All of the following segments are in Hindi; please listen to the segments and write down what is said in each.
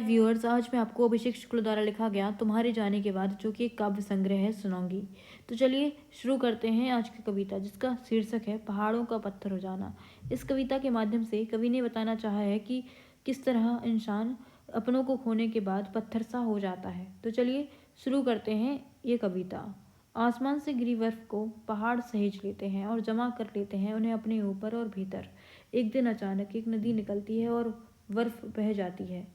व्यूअर्स, आज मैं आपको अभिषेक शुक्ल द्वारा लिखा गया तुम्हारे जाने के बाद, जो कि एक काव्य संग्रह है, सुनाऊंगी। तो चलिए शुरू करते हैं आज की कविता, जिसका शीर्षक है पहाड़ों का पत्थर हो जाना। इस कविता के माध्यम से कवि ने बताना चाहा है कि किस तरह इंसान अपनों को खोने के बाद पत्थर सा हो जाता है। तो चलिए शुरू करते हैं ये कविता। आसमान से गिरी बर्फ को पहाड़ सहेज लेते हैं और जमा कर लेते हैं उन्हें अपने ऊपर और भीतर। एक दिन अचानक एक नदी निकलती है और बर्फ बह जाती है।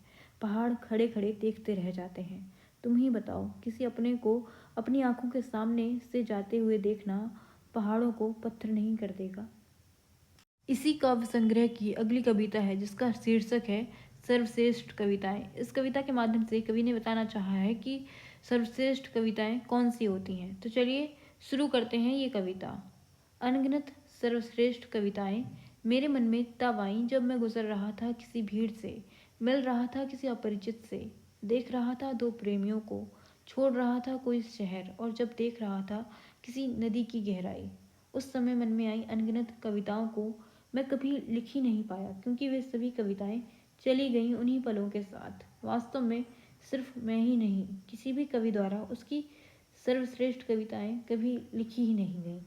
पहाड़ खड़े खड़े देखते रह जाते हैं। तुम ही बताओ, किसी अपने को अपनी आंखों के सामने से जाते हुए देखना पहाड़ों को पत्थर नहीं कर देगा। इसी काव्य संग्रह की अगली कविता है, जिसका शीर्षक है सर्वश्रेष्ठ कविताएं। इस कविता के माध्यम से कवि ने बताना चाहा है कि सर्वश्रेष्ठ कविताएं कौन सी होती हैं। तो चलिए शुरू करते हैं ये कविता। अनगिनत सर्वश्रेष्ठ कविताएं मेरे मन में तब आईं जब मैं गुजर रहा था किसी भीड़ से, मिल रहा था किसी अपरिचित से, देख रहा था दो प्रेमियों को, छोड़ रहा था कोई शहर, और जब देख रहा था किसी नदी की गहराई। उस समय मन में आई अनगिनत कविताओं को मैं कभी लिख ही नहीं पाया, क्योंकि वे सभी कविताएं चली गईं उन्हीं पलों के साथ। वास्तव में सिर्फ मैं ही नहीं, किसी भी कवि द्वारा उसकी सर्वश्रेष्ठ कविताएं कभी लिखी ही नहीं गईं।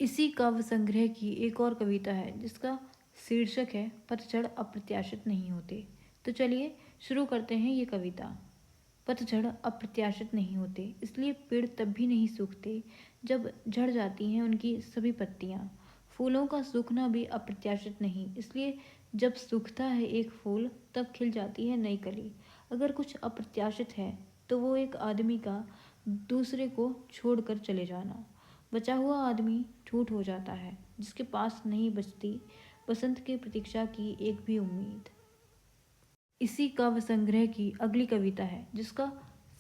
इसी काव्य संग्रह की एक और कविता है, जिसका शीर्षक है पतझड़ अप्रत्याशित नहीं होते। तो चलिए शुरू करते हैं ये कविता। पतझड़ अप्रत्याशित नहीं होते, इसलिए पेड़ तब भी नहीं सूखते जब झड़ जाती हैं उनकी सभी पत्तियां। फूलों का सूखना भी अप्रत्याशित नहीं, इसलिए जब सूखता है एक फूल तब खिल जाती है नई कली। अगर कुछ अप्रत्याशित है तो वो एक आदमी का दूसरे को छोड़कर चले जाना। बचा हुआ आदमी ठूठ हो जाता है, जिसके पास नहीं बचती बसंत की प्रतीक्षा की एक भी उम्मीद। इसी काव्य संग्रह की अगली कविता है, जिसका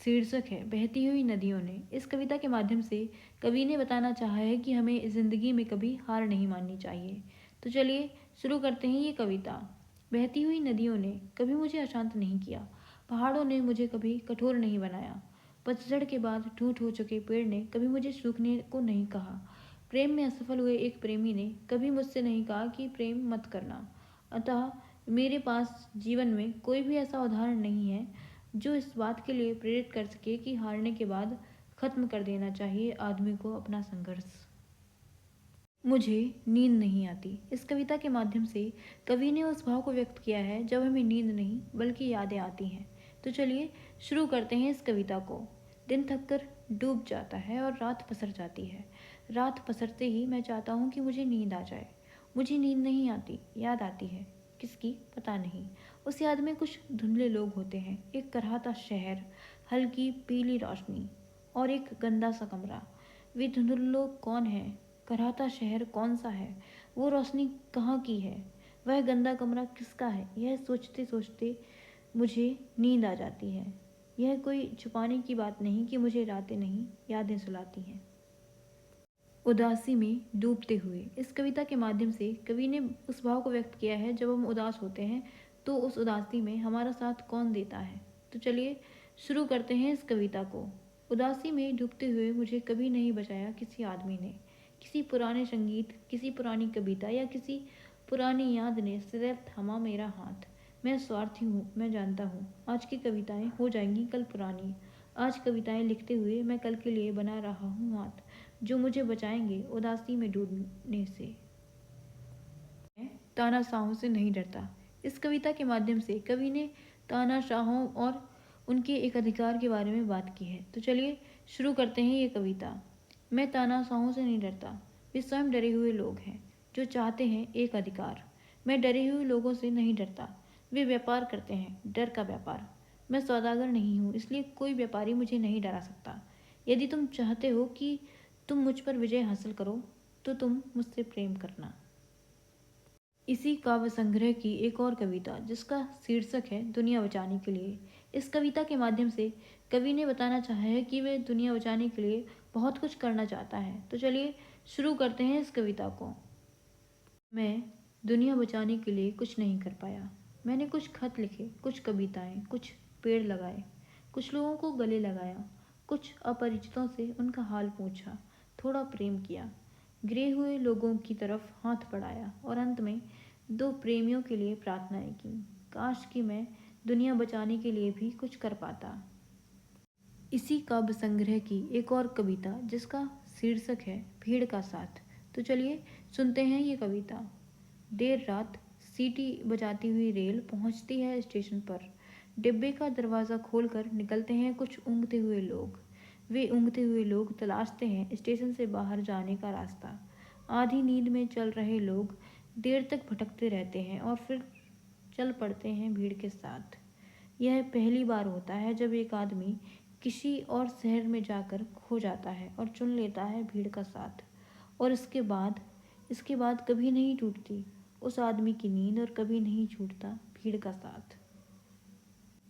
शीर्षक है बहती हुई नदियों ने। इस कविता के माध्यम से कवि ने बताना चाहा है कि हमें जिंदगी में कभी हार नहीं माननी चाहिए। तो चलिए शुरू करते हैं ये कविता। बहती हुई नदियों ने कभी मुझे अशांत नहीं किया, पहाड़ों ने मुझे कभी कठोर नहीं बनाया, पतझड़ के बाद ठूठ हो चुके पेड़ ने कभी मुझे सूखने को नहीं कहा, प्रेम में असफल हुए एक प्रेमी ने कभी मुझसे नहीं कहा कि प्रेम मत करना। अतः मेरे पास जीवन में कोई भी ऐसा उदाहरण नहीं है जो इस बात के लिए प्रेरित कर सके कि हारने के बाद खत्म कर देना चाहिए आदमी को अपना संघर्ष। मुझे नींद नहीं आती। इस कविता के माध्यम से कवि ने उस भाव को व्यक्त किया है जब हमें नींद नहीं बल्कि यादें आती हैं। तो चलिए शुरू करते हैं इस कविता को। दिन थककर डूब जाता है और रात पसर जाती है। रात पसरते ही मैं चाहता हूँ कि मुझे नींद आ जाए। मुझे नींद नहीं आती, याद आती है। किसकी पता नहीं। उस याद में कुछ धुंधले लोग होते हैं, एक कराहता शहर, हल्की पीली रोशनी और एक गंदा सा कमरा। वे धुंधले लोग कौन हैं? कराहता शहर कौन सा है? वो रोशनी कहाँ की है? वह गंदा कमरा किसका है? यह सोचते सोचते मुझे नींद आ जाती है। यह कोई छुपाने की बात नहीं कि मुझे रातें नहीं, यादें सुलाती हैं। उदासी में डूबते हुए। इस कविता के माध्यम से कवि ने उस भाव को व्यक्त किया है जब हम उदास होते हैं तो उस उदासी में हमारा साथ कौन देता है। तो चलिए शुरू करते हैं इस कविता को। उदासी में डूबते हुए मुझे कभी नहीं बचाया किसी आदमी ने, किसी पुराने संगीत, किसी पुरानी कविता या किसी पुरानी याद ने सदैव थामा मेरा हाथ। मैं स्वार्थी हूँ, मैं जानता हूँ। आज की कविताएं हो जाएंगी कल पुरानी। आज कविताएं लिखते हुए मैं कल के लिए बना रहा हूँ हाथ, जो मुझे बचाएंगे उदासी में डूबने से। मैं तानाशाहों से नहीं डरता। इस कविता के माध्यम से कवि ने तानाशाहों और उनके एक अधिकार के बारे में बात की है। तो चलिए शुरू करते हैं ये कविता। मैं तानाशाहों से नहीं डरता, वे स्वयं डरे हुए लोग हैं जो चाहते हैं एक अधिकार। मैं डरे हुए लोगों से नहीं डरता, वे व्यापार करते हैं, डर का व्यापार। मैं सौदागर नहीं हूँ, इसलिए कोई व्यापारी मुझे नहीं डरा सकता। यदि तुम चाहते हो कि तुम मुझ पर विजय हासिल करो तो तुम मुझसे प्रेम करना। इसी काव्य संग्रह की एक और कविता, जिसका शीर्षक है दुनिया बचाने के लिए। इस कविता के माध्यम से कवि ने बताना चाहा है कि वे दुनिया बचाने के लिए बहुत कुछ करना चाहता है। तो चलिए शुरू करते हैं इस कविता को। मैं दुनिया बचाने के लिए कुछ नहीं कर पाया। मैंने कुछ खत लिखे, कुछ कविताएं, कुछ पेड़ लगाए, कुछ लोगों को गले लगाया, कुछ अपरिचितों से उनका हाल पूछा, थोड़ा प्रेम किया, गिरे हुए लोगों की तरफ हाथ बढ़ाया और अंत में दो प्रेमियों के लिए प्रार्थनाएं की। काश कि मैं दुनिया बचाने के लिए भी कुछ कर पाता। इसी काव्य संग्रह की एक और कविता जिसका शीर्षक है भीड़ का साथ। तो चलिए सुनते हैं ये कविता। देर रात सीटी बजाती हुई रेल पहुंचती है स्टेशन पर। डिब्बे का दरवाज़ा खोलकर निकलते हैं कुछ ऊँघते हुए लोग। वे ऊँघते हुए लोग तलाशते हैं स्टेशन से बाहर जाने का रास्ता। आधी नींद में चल रहे लोग देर तक भटकते रहते हैं और फिर चल पड़ते हैं भीड़ के साथ। यह पहली बार होता है जब एक आदमी किसी और शहर में जाकर खो जाता है और चुन लेता है भीड़ का साथ। और इसके बाद कभी नहीं टूटती उस आदमी की नींद और कभी नहीं छूटता भीड़ का साथ।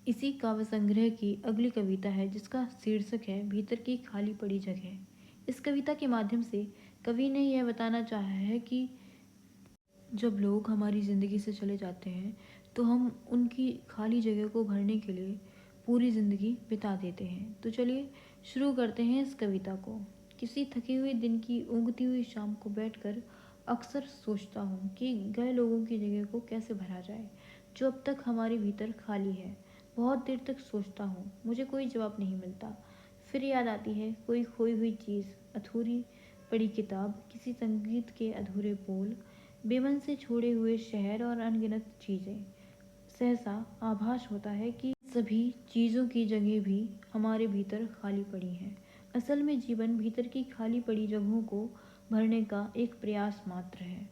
इसी काव्य संग्रह की अगली कविता है जिसका शीर्षक है भीतर की खाली पड़ी जगह। इस कविता के माध्यम से कवि ने यह बताना चाहा है कि जब लोग हमारी ज़िंदगी से चले जाते हैं तो हम उनकी खाली जगह को भरने के लिए पूरी ज़िंदगी बिता देते हैं। तो चलिए शुरू करते हैं इस कविता को। किसी थके हुए दिन की ऊँघती हुई शाम को बैठकर अक्सर सोचता हूँ कि गए लोगों की जगह को कैसे भरा जाए जो अब तक हमारे भीतर खाली है। बहुत देर तक सोचता हूँ, मुझे कोई जवाब नहीं मिलता। फिर याद आती है कोई खोई हुई चीज़, अधूरी पड़ी किताब, किसी संगीत के अधूरे बोल, बेमन से छोड़े हुए शहर और अनगिनत चीज़ें। सहसा आभास होता है कि सभी चीज़ों की जगह भी हमारे भीतर खाली पड़ी हैं। असल में जीवन भीतर की खाली पड़ी जगहों को भरने का एक प्रयास मात्र है।